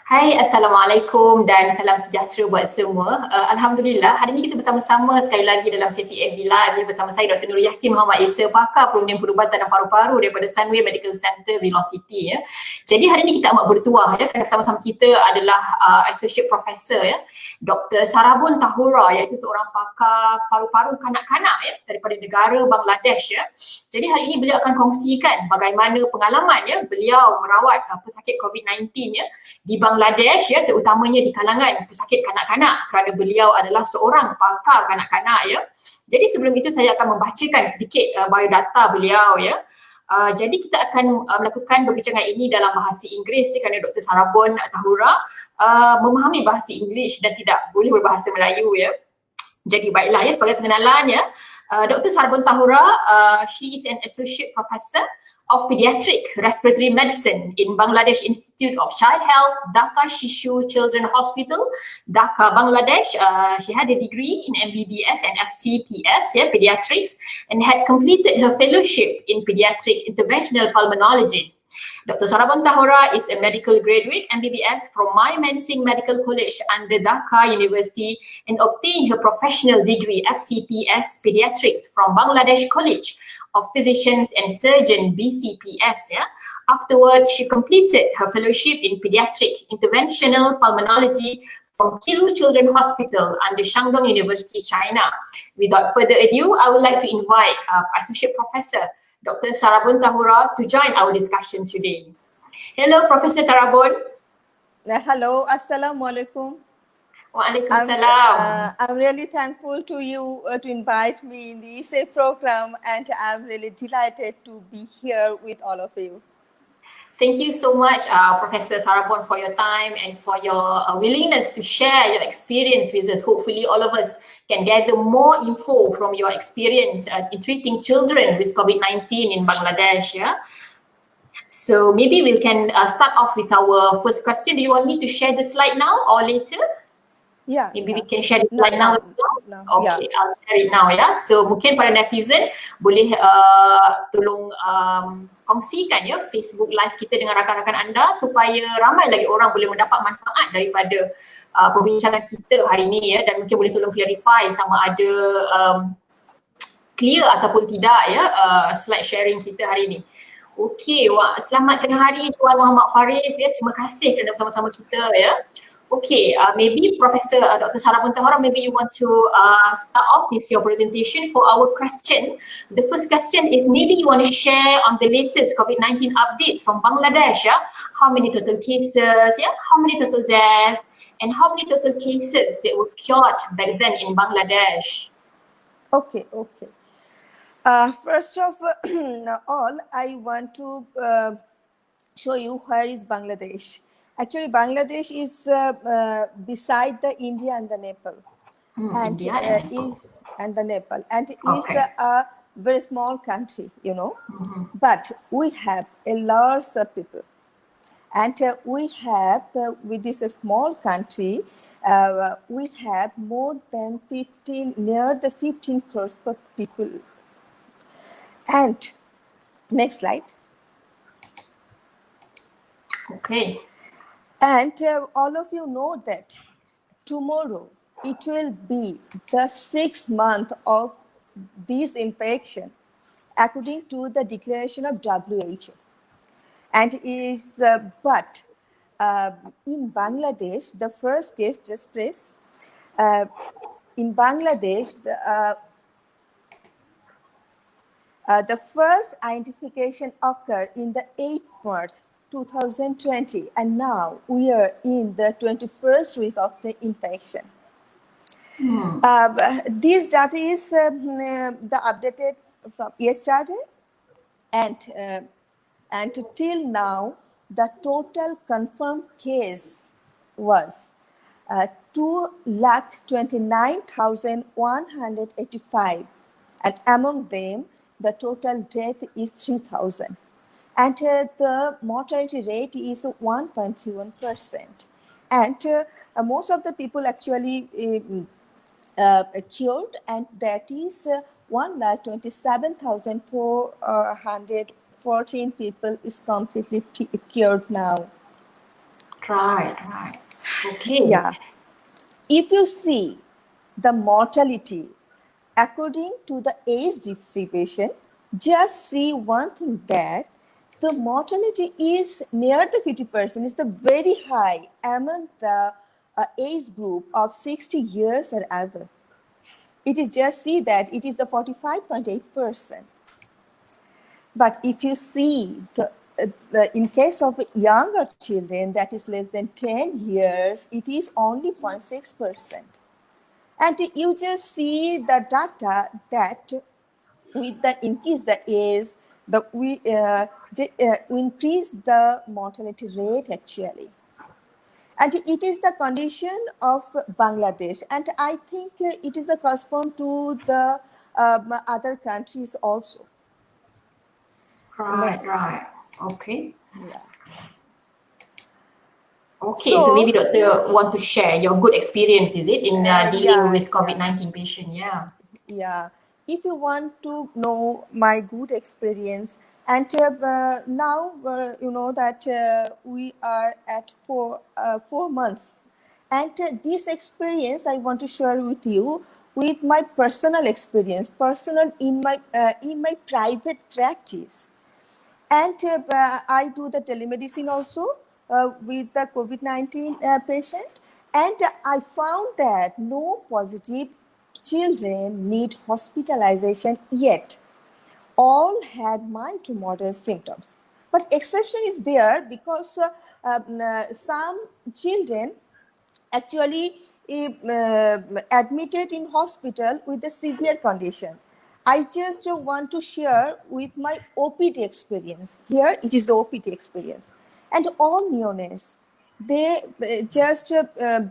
Hai, Assalamualaikum dan salam sejahtera buat semua. Alhamdulillah, hari ini kita bersama-sama sekali lagi dalam sesi FB Live bersama saya Dr. Nur Yakin Muhammad Isa, pakar perunding perubatan dan paru-paru daripada Sunway Medical Center, Velocity. Jadi hari ini kita amat bertuah kerana bersama-sama kita adalah Associate Professor Dr. Sarabon Tahura, iaitu seorang pakar paru-paru kanak-kanak daripada negara Bangladesh. Jadi hari ini beliau akan kongsikan bagaimana pengalaman beliau merawat pesakit COVID-19 di Bangladesh terutamanya di kalangan pesakit kanak-kanak kerana beliau adalah seorang pakar kanak-kanak Jadi sebelum itu saya akan membacakan sedikit biodata beliau jadi kita akan melakukan perbincangan ini dalam bahasa Inggeris kerana Dr. Sarabon Tahura memahami bahasa Inggeris dan tidak boleh berbahasa Melayu Jadi baiklah sebagai pengenalan Dr. Sarabon Tahura, she is an associate professor of Paediatric Respiratory Medicine in Bangladesh Institute of Child Health, Dhaka Shishu Children Hospital, Dhaka, Bangladesh. She had a degree in MBBS and FCPS, Pediatrics, and had completed her fellowship in Pediatric Interventional Pulmonology. Dr. Sarabon Tahura is a medical graduate MBBS from Mymensingh Medical College under Dhaka University and obtained her professional degree FCPS Pediatrics from Bangladesh College of Physicians and Surgeon BCPS. Afterwards, she completed her fellowship in Pediatric Interventional Pulmonology from Kilu Children Hospital under Shandong University, China. Without further ado, I would like to invite Associate Professor Dr. Sarabon Tahura to join our discussion today. Hello, Professor Sarabon. Hello, Assalamualaikum. Waalaikumsalam. I'm really thankful to you to invite me in this program, and I'm really delighted to be here with all of you. Thank you so much, Professor Sarabon, for your time and for your willingness to share your experience with us. Hopefully, all of us can gather more info from your experience in treating children with COVID-19 in Bangladesh. So maybe we can start off with our first question. Do you want me to share the slide now or later? Maybe we can share the slide now. Okay, I'll share it now So mungkin para netizen boleh tolong kongsikan Facebook Live kita dengan rakan-rakan anda supaya ramai lagi orang boleh mendapat manfaat daripada perbincangan kita hari ini dan mungkin boleh tolong clarify sama ada clear ataupun tidak slide sharing kita hari ini. Okey, selamat tengah hari Tuan Muhammad Faris terima kasih kerana bersama-sama kita Okay, maybe Professor Dr. Sarabon Tahura, maybe you want to start off with your presentation for our question. The first question is maybe you want to share on the latest COVID-19 update from Bangladesh. How many total cases, how many total deaths, and how many total cases that were cured back then in Bangladesh? Okay. First of all, I want to show you where is Bangladesh. Actually, Bangladesh is beside the India and the Nepal, and it is a very small country, But we have a lot of people, and we have with this small country, we have more than near the 15 crores of people. And next slide. Okay. And all of you know that tomorrow it will be the 6th month of this infection according to the declaration of WHO. And is but in Bangladesh, the first case, just press, in Bangladesh, the first identification occurred in the 8th March 2020, and now we are in the 21st week of the infection. This data is the updated from yesterday, and till now the total confirmed case was 229,185, and among them the total death is 3,000. And the mortality rate is 1.31%. And most of the people actually cured, and that is 1,27,414 people is completely cured now. Right. Okay. Yeah. If you see the mortality according to the age distribution, just see one thing, that the mortality is near the 50%, is the very high among the age group of 60 years or above. It is just see that it is the 45.8%. But if you see in case of younger children, that is less than 10 years, it is only 0.6%. And you just see the data that with the increase the age, we increase the mortality rate actually. And it is the condition of Bangladesh. And I think it is a correspond to the other countries also. Next. Right. Okay. Yeah. Okay, so maybe doctor want to share your good experience, is it, in dealing with COVID-19 patient? Yeah. If you want to know my good experience, and now you know that we are at 4 months, and this experience I want to share with you with my personal experience, personal in my private practice. And I do the telemedicine also with the COVID-19 patient. And I found that no positive children need hospitalization yet. All had mild to moderate symptoms. But exception is there because some children actually admitted in hospital with a severe condition. I just want to share with my OPD experience. Here it is the OPD experience. And all neonates, they just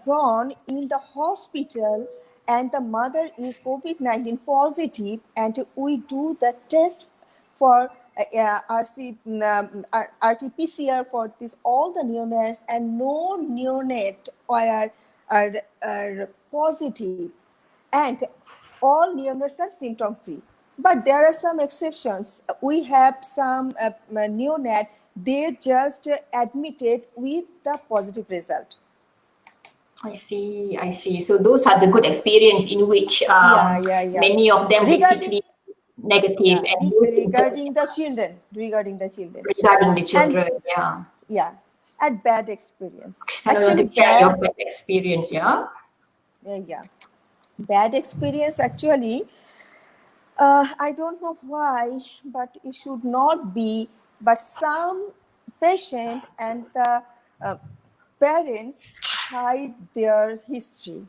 born in the hospital, and the mother is COVID-19 positive, and we do the test for RT-PCR for this all the neonates, and no neonate are positive, and all neonates are symptom free. But there are some exceptions. We have some neonate, they just admitted with the positive result. I see. So those are the good experience in which many of them basically negative. And regarding the children. Regarding the children, and, and bad experience. So actually, share your bad experience, bad experience actually. I don't know why, but it should not be. But some patient and the parents hide their history.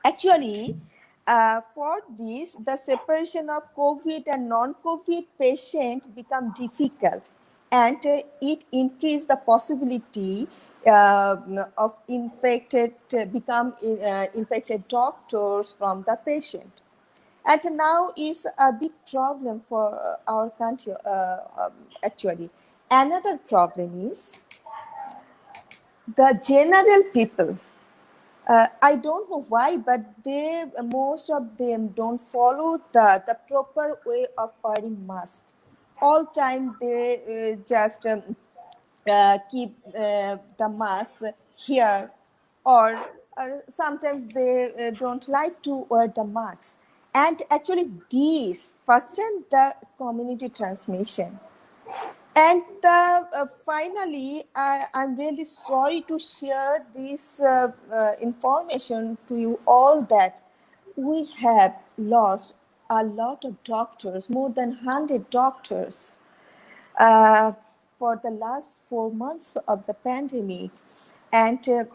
Actually, for this, the separation of COVID and non-COVID patient become difficult, and it increase the possibility of infected doctors from the patient. And now is a big problem for our country actually. Another problem is the general people. I don't know why, but most of them don't follow the proper way of wearing mask. All time they just keep the mask here, or sometimes they don't like to wear the mask. And actually these fasten the community transmission. And finally, I'm really sorry to share this information to you all, that we have lost a lot of doctors, more than 100 doctors for the last 4 months of the pandemic. And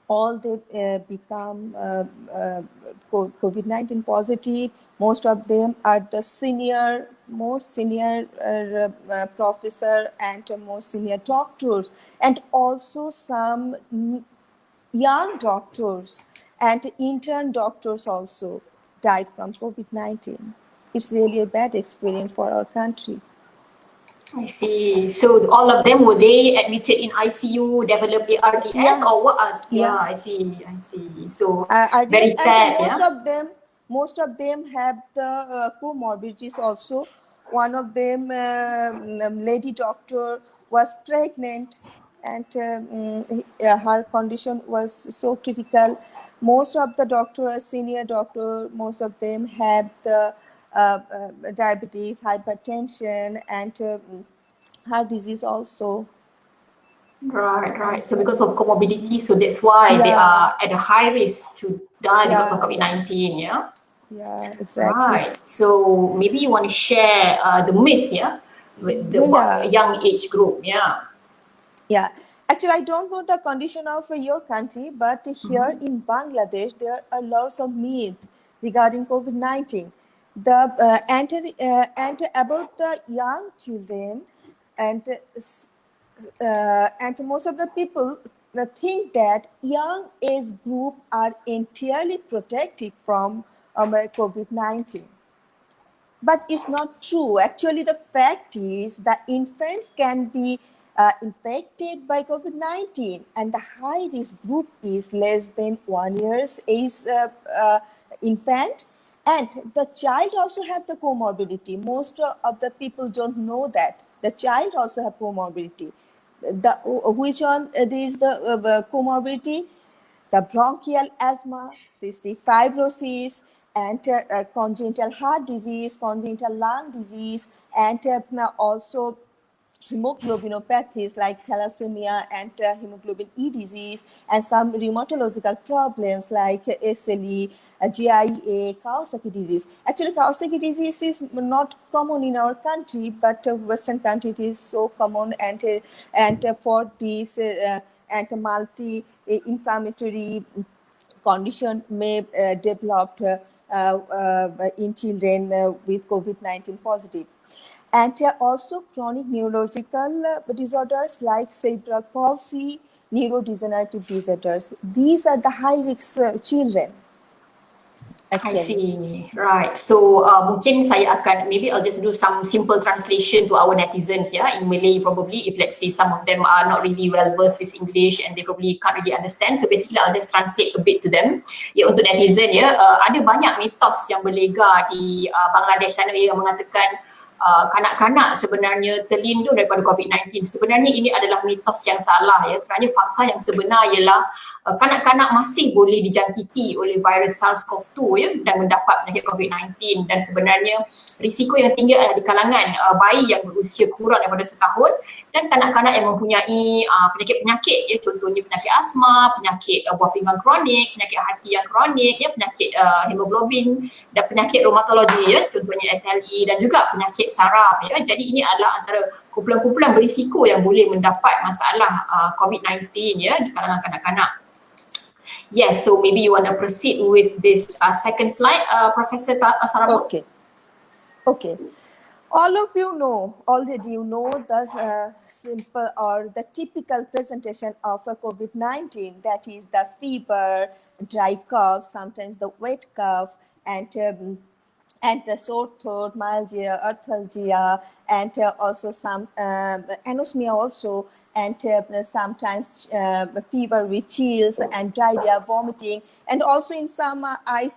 all they become COVID-19 positive. Most of them are the most senior professor and most senior doctors, and also some young doctors and intern doctors also died from COVID-19. It's really a bad experience for our country. I see. So all of them, were they admitted in ICU, developed ARDS, or what? I see. So very sad. Most of them have the comorbidities also. One of them, lady doctor, was pregnant, and her condition was so critical. Most of the doctors, senior doctor, most of them have the diabetes, hypertension, and heart disease also. Right. So because of comorbidity, so that's why they are at a high risk to die because of COVID-19, yeah? Yeah, exactly. Right. So maybe you want to share the myth, yeah? With the young age group, yeah? Yeah. Actually, I don't know the condition of your country, but here in Bangladesh, there are lots of myths regarding COVID-19. And about the young children, and most of the people think that young age group are entirely protected from COVID-19. But it's not true. Actually, the fact is that infants can be infected by COVID-19, and the high risk group is less than 1 year's age infant. And the child also have the comorbidity. Most of the people don't know that the child also have comorbidity. Which one is the comorbidity? The bronchial asthma, cystic fibrosis, and congenital heart disease, congenital lung disease, and also hemoglobinopathies like thalassemia and hemoglobin E disease, and some rheumatological problems like SLE, GIA, Kawasaki disease. Actually, Kawasaki disease is not common in our country, but Western country it is so common, and for these and multi-inflammatory condition may develop in children with COVID-19 positive. And also chronic neurological disorders like cerebral palsy, neurodegenerative disorders. These are the high risk children. Actually. I see. Right. So mungkin saya akan, maybe I'll just do some simple translation to our netizens, yeah, in Malay probably, if let's say some of them are not really well versed with English and they probably can't really understand. So basically I'll just translate a bit to them. Ya, untuk netizen ya, ada banyak mitos yang berlega di Bangladesh sana yang mengatakan kanak-kanak sebenarnya terlindung daripada COVID-19. Sebenarnya ini adalah mitos yang salah, ya. Sebenarnya fakta yang sebenar ialah kanak-kanak masih boleh dijangkiti oleh virus SARS-CoV-2, ya, dan mendapat penyakit COVID-19, dan sebenarnya risiko yang tinggi adalah di kalangan bayi yang berusia kurang daripada setahun dan kanak-kanak yang mempunyai penyakit-penyakit, ya, contohnya penyakit asma, penyakit buah pinggang kronik, penyakit hati yang kronik, ya, penyakit hemoglobin dan penyakit rheumatologi, ya, contohnya SLE dan juga penyakit saraf, ya. Jadi ini adalah antara kumpulan-kumpulan berisiko yang boleh mendapat masalah COVID-19, ya, di kalangan kanak-kanak. Yes, so maybe you want to proceed with this second slide, Professor Sarabon. Okay. All of you know, already you know the simple or the typical presentation of a COVID-19, that is the fever, dry cough, sometimes the wet cough, and the sore throat, myalgia, arthalgia, and also some anosmia also, and sometimes fever with chills and diarrhea, vomiting, and also in some eye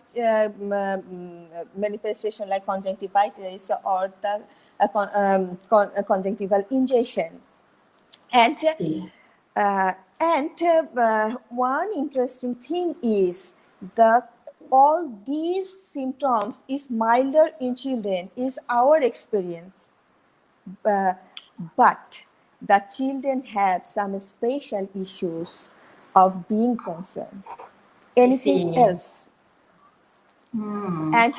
manifestation like conjunctivitis or the conjunctival injection. And one interesting thing is all these symptoms is milder in children, is our experience. But the children have some special issues of being concerned. Anything else? And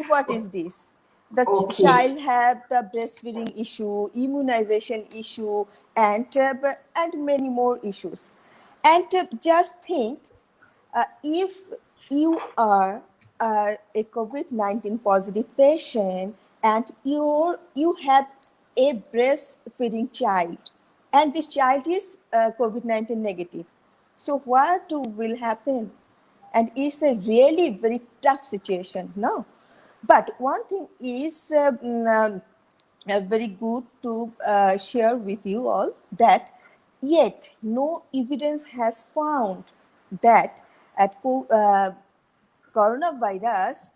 what is this? The child have the breastfeeding issue, immunization issue, and many more issues. And just think, if you are a COVID-19 positive patient and you have a breastfeeding child and this child is COVID-19 negative, so what will happen? And it's a really very tough situation, no? But one thing is very good to share with you all, that yet no evidence has found that coronavirus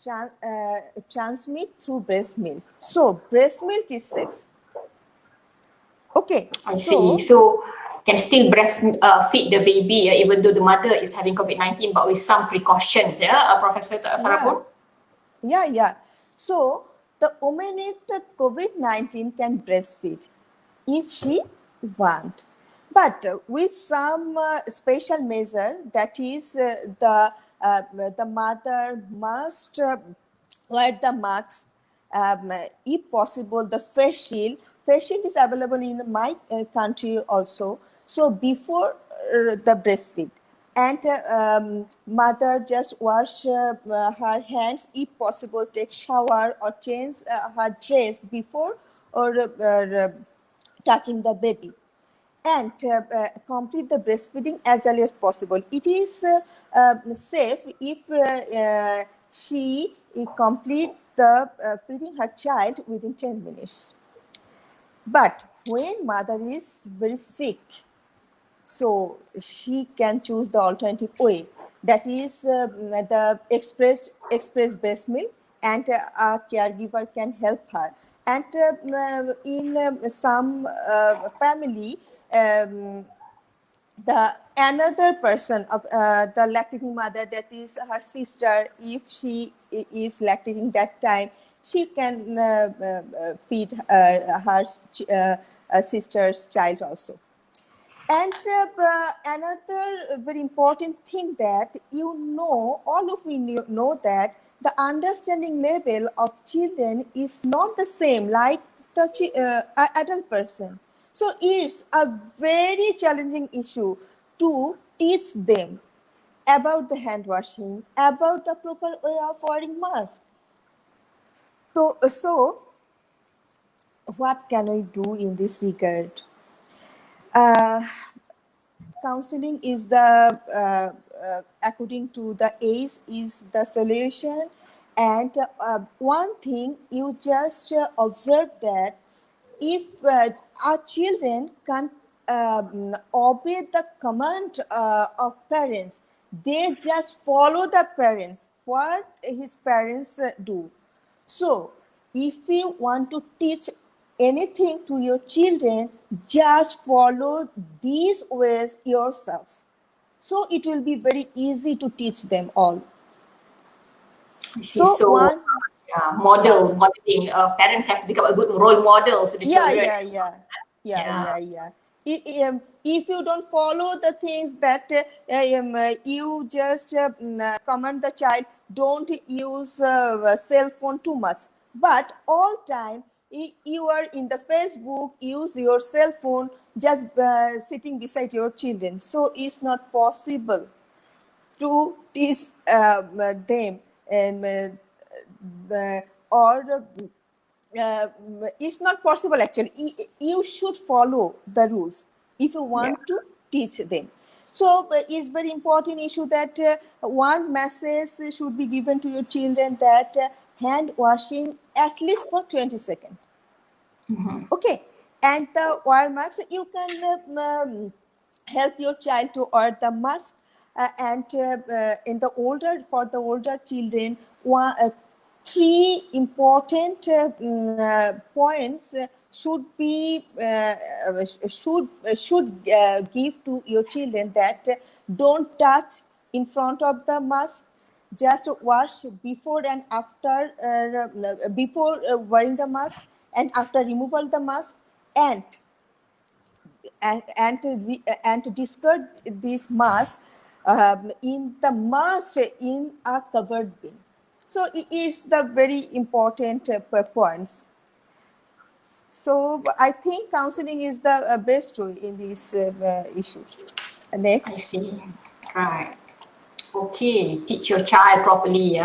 transmit through breast milk. So breast milk is safe. Okay, I see. So can still feed the baby even though the mother is having COVID-19, but with some precautions, Professor Sarabon? Yeah. So the woman with the COVID-19 can breastfeed if she want, but with some special measure, that is the mother must wear the mask, if possible the face shield. Face shield is available in my country also. So before the breastfeed, and mother just wash her hands, if possible take shower or change her dress before or touching the baby, and complete the breastfeeding as early as possible. It is safe if she complete the feeding her child within 10 minutes. But when mother is very sick, so she can choose the alternative way, that is the express breast milk, and a caregiver can help her. And in some family, the another person of the lactating mother, that is her sister, if she is lactating that time, she can feed her sister's child also. And another very important thing, that all of we know that the understanding level of children is not the same like the adult person. So it's a very challenging issue to teach them about the hand washing, about the proper way of wearing mask. So what can we do in this regard? Counseling is according to the age, is the solution. And one thing you just observe, that if our children can obey the command of parents, they just follow the parents, what his parents do. So if you want to teach anything to your children, just follow these ways yourself. So it will be very easy to teach them all. So one modeling. Parents have to become a good role model to the children. Yeah. If you don't follow the things that you just command the child, don't use cell phone too much, but all time you are in the Facebook, use your cell phone just sitting beside your children. So it's not possible to teach them, and or it's not possible actually. You should follow the rules if you want to teach them. So it's very important issue that one message should be given to your children, that hand washing at least for 20 seconds. Okay, and the wear mask, you can help your child to wear the mask, and in the older children, three important points should give to your children, that don't touch in front of the mask, just wash before and after, before wearing the mask and after removal the mask, and to discard this mask in the mask in a covered bin. So it is the very important points. So I think counseling is the best tool in this issue. Next. I see. Right. Okay, teach your child properly,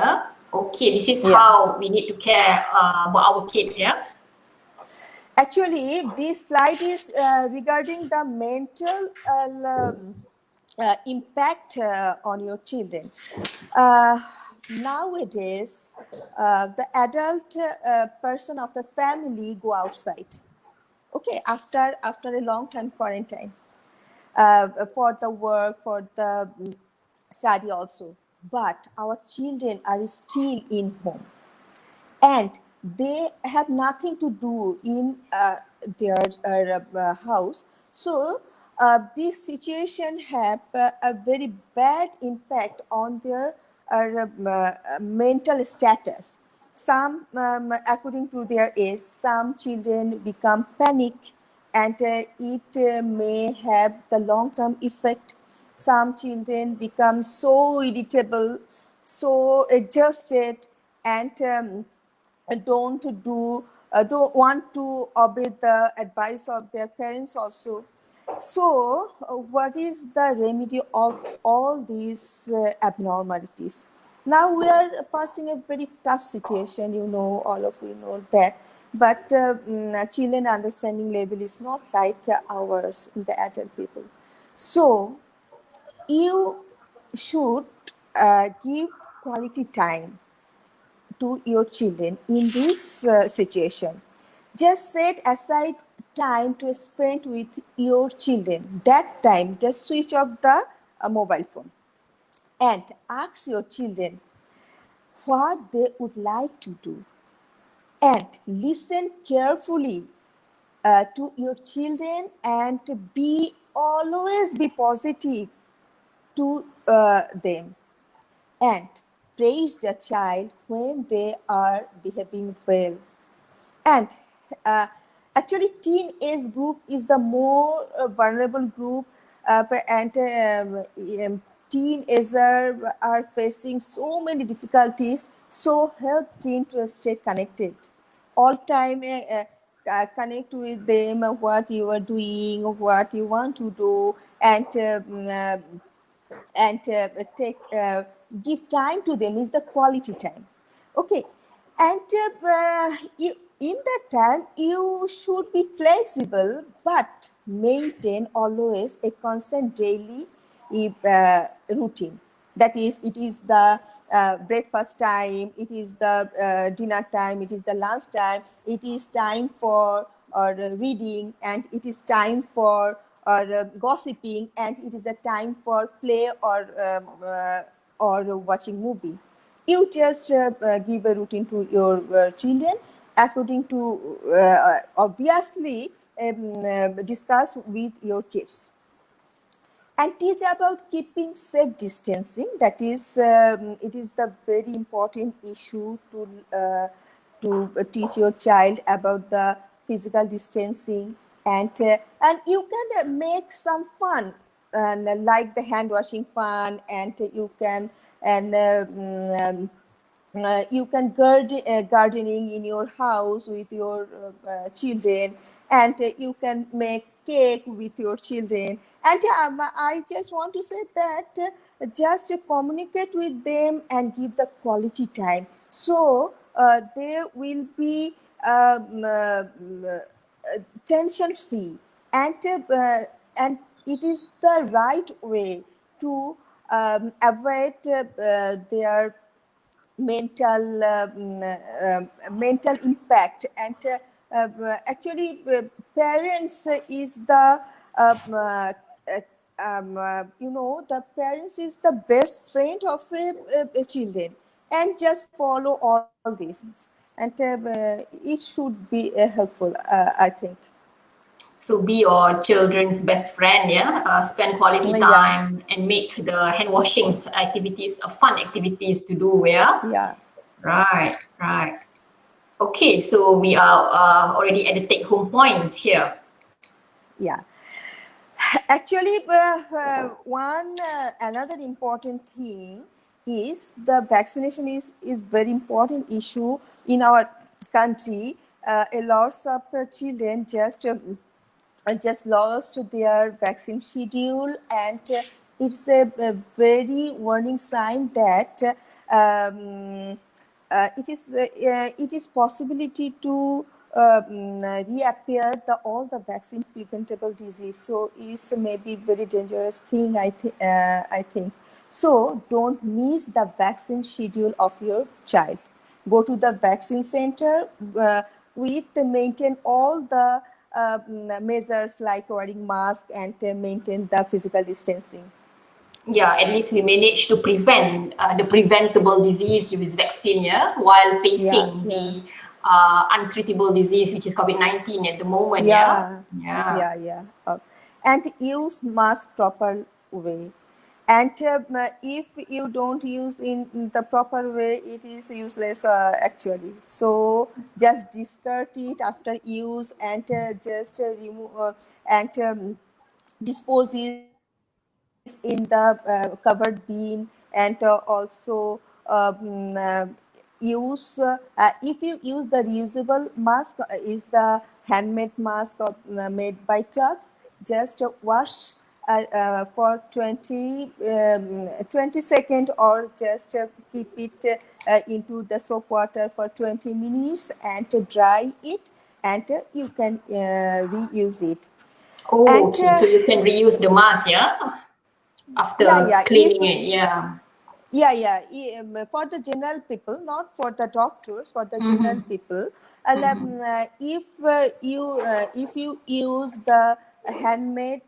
Okay, this is how we need to care about our kids, Actually, this slide is regarding the mental impact on your children. Nowadays, the adult person of a family go outside. Okay, after a long time quarantine, for the work, for the study also. But our children are still in home. And they have nothing to do in their house. So this situation have a very bad impact on their mental status. Some, according to their age, some children become panic, and it may have the long-term effect. Some children become so irritable, so adjusted, and don't want to obey the advice of their parents also. So what is the remedy of all these abnormalities? Now we are passing a very tough situation, you know, all of you know that, but children understanding level is not like ours in the adult people. So you should give quality time to your children in this situation. Just set aside time to spend with your children. That time, just switch off the mobile phone and ask your children what they would like to do, and listen carefully to your children, and always be positive to them, and praise the child when they are behaving well. And actually teenage group is the more vulnerable group, and teenagers are facing so many difficulties, so help teen to stay connected all time. Connect with them, what you are doing, what you want to do, and give time to them is the quality time. Okay, and in that time you should be flexible, but maintain always a constant daily routine. That is, it is the breakfast time, it is the dinner time, it is the lunch time, it is time for reading, and it is time for gossiping, and it is the time for play or watching movie. You just give a routine to your children according to obviously discuss with your kids, and teach about keeping safe distancing. That is, it is the very important issue to teach your child about the physical distancing, and you can make some fun, and like the hand washing fun, and you can you can gardening in your house with your children, and you can make cake with your children. And I just want to say that just communicate with them and give the quality time, so they will be tension free, and it is the right way to avoid their mental impact. And actually parents is the you know, the parents is the best friend of a children, and just follow all these, and it should be helpful, I think. So be your children's best friend, yeah. Spend quality Yeah. time and make the hand washing activities fun activities to do, yeah. Yeah. Right. Okay, so we are already at the take-home points here. Yeah. Actually, another important thing is the vaccination is very important issue in our country. A lot of children just lost their vaccine schedule, and it's a very warning sign that it is possibility to reappear all the vaccine preventable disease. So it's maybe very dangerous thing, I think. So don't miss the vaccine schedule of your child. Go to the vaccine center maintain all the measures like wearing mask, and maintain the physical distancing. Yeah, at least we managed to prevent the preventable disease with vaccine, yeah, while facing the untreatable disease, which is COVID-19 at the moment. Yeah, Yeah. yeah, yeah. And use mask proper way. And if you don't use in the proper way, it is useless actually. So just discard it after use and just remove and dispose it in the covered bin, and also use if you use the reusable mask is the handmade mask made by cloths, just wash for 20 seconds, or just keep it into the soap water for 20 minutes and dry it, and you can reuse it. Oh, And okay. So you can reuse the mask, yeah, after yeah, if cleaning it. Yeah. for the general people, not for the doctors, for the general Mm-hmm. people, Mm-hmm. if you use the handmade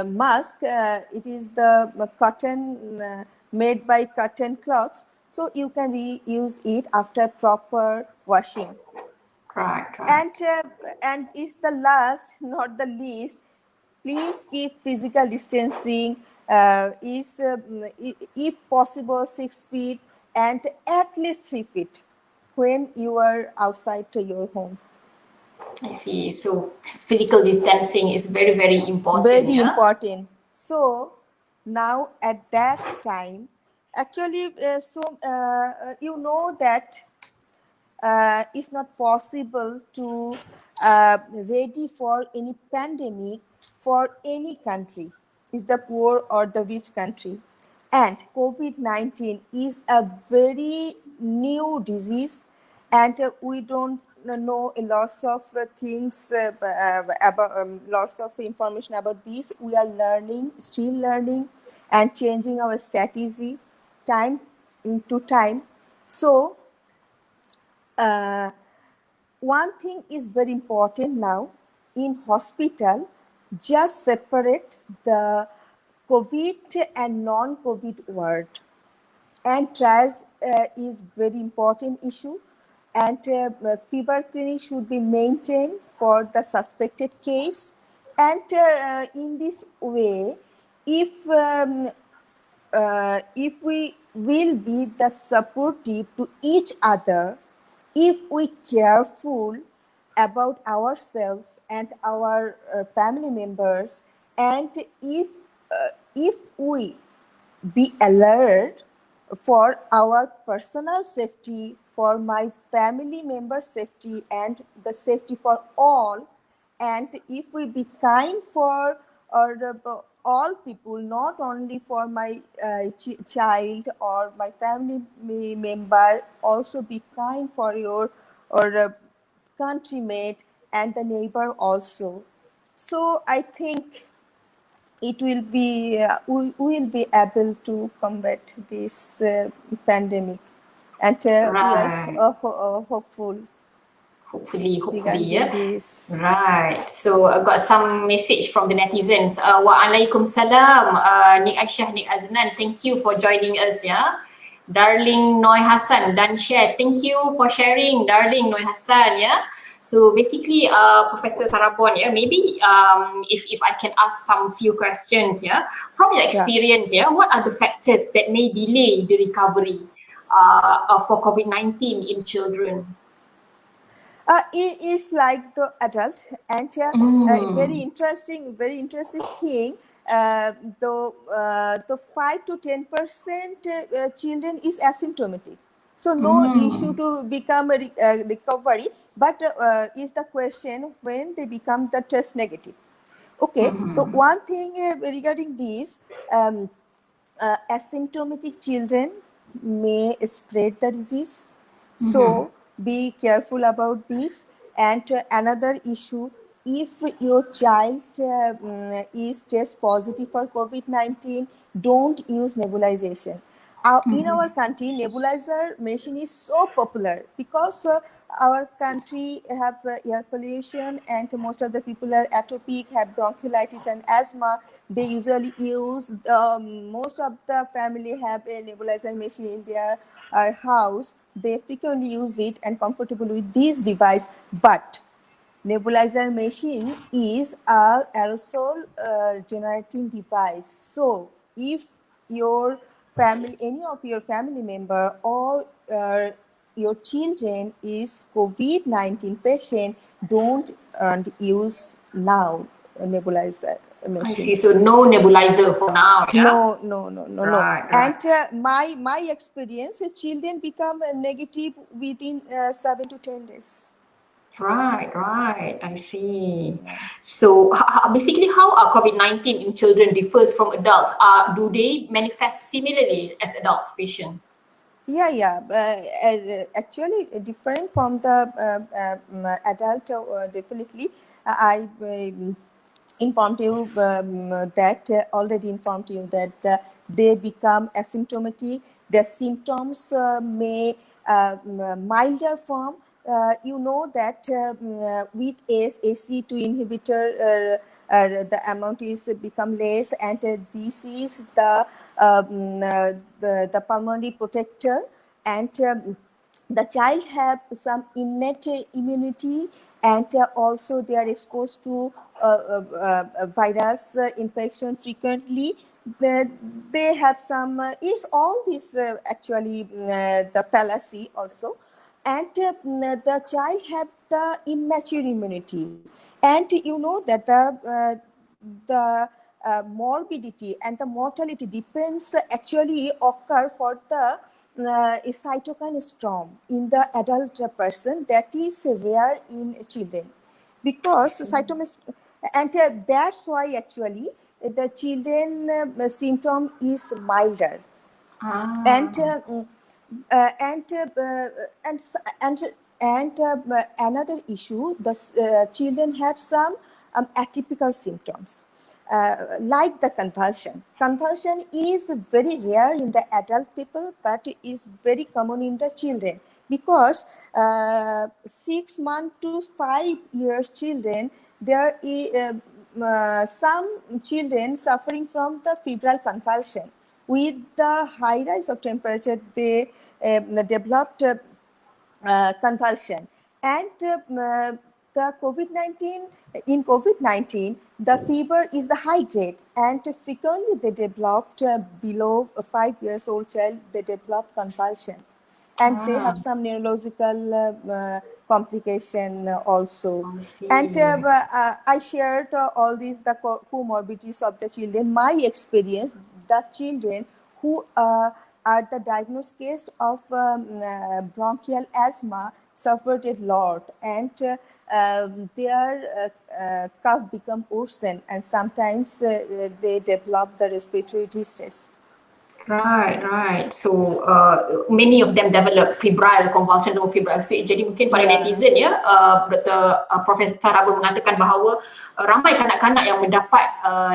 mask, it is the cotton made by cotton cloths, so you can reuse it after proper washing. Right, right. And it's the last, not the least, please keep physical distancing, if possible 6 feet, and at least 3 feet when you are outside to your home. I see. So physical distancing is very, very important, Very yeah? important. So now at that time, actually, you know that it's not possible to ready for any pandemic for any country, is the poor or the rich country. And COVID-19 is a very new disease, and we don't know lots of things about lots of information about this. We are learning, still learning, and changing our strategy time to time. So one thing is very important now in hospital, just separate the COVID and non-COVID ward. And trials is very important issue, and fever clinic should be maintained for the suspected case. And in this way, if if we will be the supportive to each other, if we careful about ourselves and our family members, and if we be alert for our personal safety, for my family member safety, and the safety for all, and if we be kind for all people, not only for my child or my family member, also be kind for your or countrymate and the neighbor also. So I think it will be we will be able to combat this pandemic, and we are Right. hopeful Hopefully, regarding yeah. this. Right. So I got some message from the netizens. Waalaikumsalam, Nik Aisyah, Nik Aznan. Thank you for joining us, yeah. Darling Noy Hassan, dan share. Thank you for sharing, darling Noy Hassan, yeah. So basically, Professor Sarabon, yeah, maybe if I can ask some few questions, yeah, from your Yeah. experience, yeah, what are the factors that may delay the recovery for COVID-19 in children? It is like the adult, and very interesting thing. The 5 to 10% children is asymptomatic, so no issue to become a recovery. But is the question when they become the test negative. Okay, so one thing regarding this, asymptomatic children may spread the disease. So be careful about this. And another issue, if your child is test positive for COVID-19, don't use nebulization. In our country, nebulizer machine is so popular because our country have air pollution and most of the people are atopic, have bronchiolitis and asthma. They usually use, most of the family have a nebulizer machine in their house. They frequently use it and comfortable with this device. But nebulizer machine is a aerosol generating device. So if your family, any of your family member or your children is COVID-19 patient, don't use now a nebulizer I machine. see. So no nebulizer for now, yeah? No. Right, And right. my experience, children become negative within 7 to 10 days. Right, right. I see. So basically, how are COVID-19 in children differs from adults? Do they manifest similarly as adult patients? Yeah. Actually, different from the adult, definitely. I informed you that already informed you that they become asymptomatic. The symptoms may milder form. You know that with ACE2 inhibitor, the amount is become less, and this is the pulmonary protector, and the child have some innate immunity, and also they are exposed to virus infection frequently. They have some is all this actually the fallacy also. And the child have the immature immunity, and you know that the morbidity and the mortality depends actually occur for the cytokine storm in the adult person, that is rare in children because cytomys, and that's why actually the children symptom is milder. Ah, And and and s- and another issue, the children have some atypical symptoms like the convulsion. Convulsion is very rare in the adult people, but is very common in the children because 6 months to 5 years children, there is some children suffering from the febrile convulsion. With the high rise of temperature, they developed convulsion. And the COVID-19, in COVID-19, the fever is the high grade, and frequently they developed below a 5 years old child, they develop convulsion. And they ah, have some neurological complication also. I And see. I shared all these the comorbidities of the children. My experience, the children who are the diagnosed case of bronchial asthma suffered a lot, and their cough become worsen, and sometimes they develop the respiratory distress. Right, right. So many of them develop febrile convulsion atau febrile fit. Jadi mungkin para Yeah. netizen ya, Dr. Prof Sarabon mengatakan bahawa ramai kanak-kanak yang mendapat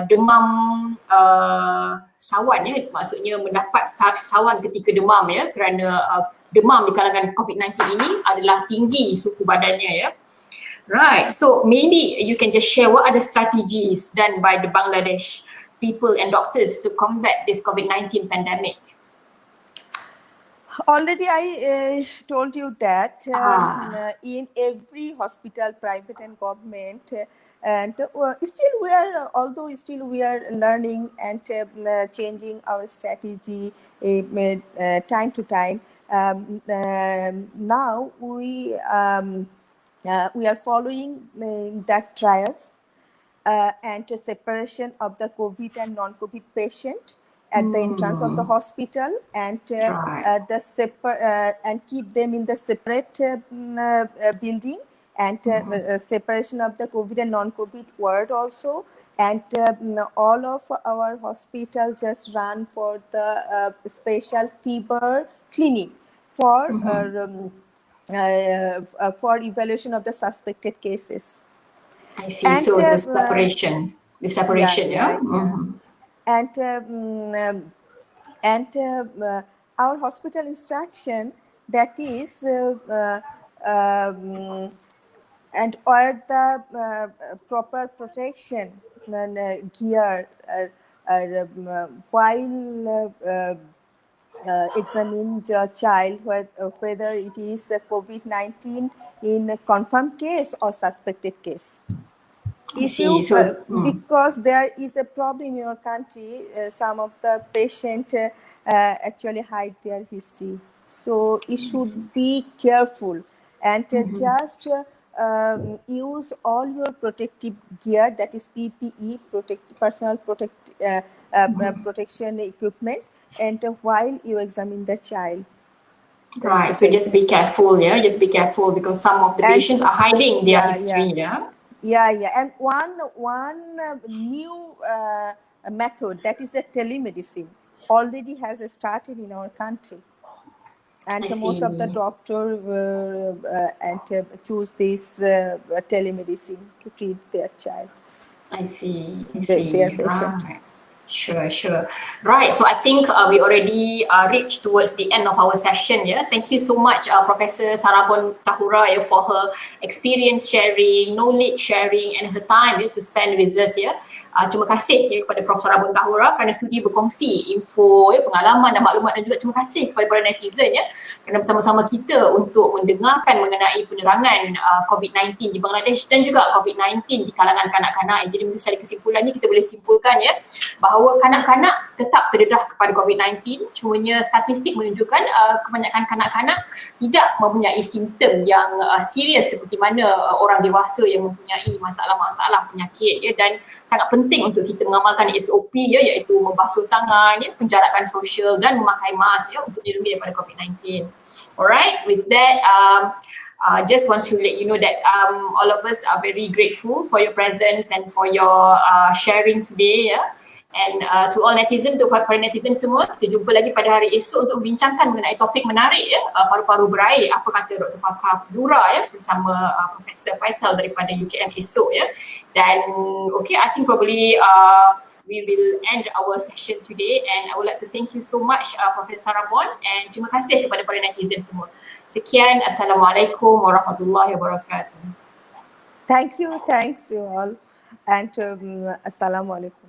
demam sawan ya, maksudnya mendapat sawan ketika demam ya, kerana demam di kalangan COVID-19 ini adalah tinggi suhu badannya ya. Right. So maybe you can just share what are the strategies done by the Bangladesh people and doctors to combat this COVID-19 pandemic. Already I told you that in every hospital, private and government, and still we are, although still we are learning and changing our strategy time to time. Now we are following that trials and a separation of the COVID and non-COVID patient at the entrance of the hospital, and Right. and keep them in the separate building, and separation of the COVID and non-COVID ward also, and all of our hospital just run for the special fever clinic for evaluation of the suspected cases. I see. And So the separation, yeah. yeah. And our hospital instruction, that is and or the proper protection gear while examine the child whether it is COVID-19 in a confirmed case or suspected case. I If see. you So, because there is a problem in your country, some of the patient actually hide their history, so you should be careful and just use all your protective gear, that is PPE, personal protection equipment, and while you examine the child. That's the right. So just best. be careful, yeah. Just be careful because some of the And patients are hiding their yeah, yeah. history, yeah. Yeah, and one new method, that is the telemedicine, already has started in our country, and I see. most of the doctor choose this telemedicine to treat their child, I see. I their see. patient. Right. Sure, sure. Right. So I think we already reached towards the end of our session. Yeah. Thank you so much, Professor Sarabon Tahura, yeah, for her experience sharing, knowledge sharing, and her time to spend with us. Yeah. Terima kasih ya kepada Prof Sarabon Tahura kerana sudi berkongsi info, pengalaman dan maklumat, dan juga terima kasih kepada para netizen ya kerana bersama-sama kita untuk mendengarkan mengenai penerangan COVID-19 di Bangladesh dan juga COVID-19 di kalangan kanak-kanak. Jadi secara kesimpulannya kita boleh simpulkan ya bahawa kanak-kanak tetap terdedah kepada COVID-19. Cumanya statistik menunjukkan kebanyakan kanak-kanak tidak mempunyai simptom yang serius seperti mana orang dewasa yang mempunyai masalah-masalah penyakit ya, dan sangat penting untuk kita mengamalkan SOP ya, iaitu membasuh tangan ya, penjarakan sosial dan memakai mask ya untuk dilindungi daripada COVID-19. Alright, with that just want to let you know that all of us are very grateful for your presence and for your sharing today ya. And to all netizen, untuk para netizen semua, kita jumpa lagi pada hari esok untuk membincangkan mengenai topik menarik ya, paru-paru berair, apa kata Dr. Pakar Tahura ya, bersama Profesor Faisal daripada UKM esok ya. Dan okay, I think probably we will end our session today, and I would like to thank you so much Profesor Sarabon, and terima kasih kepada para netizen semua. Sekian, Assalamualaikum warahmatullahi wabarakatuh. Thanks you all, and Assalamualaikum.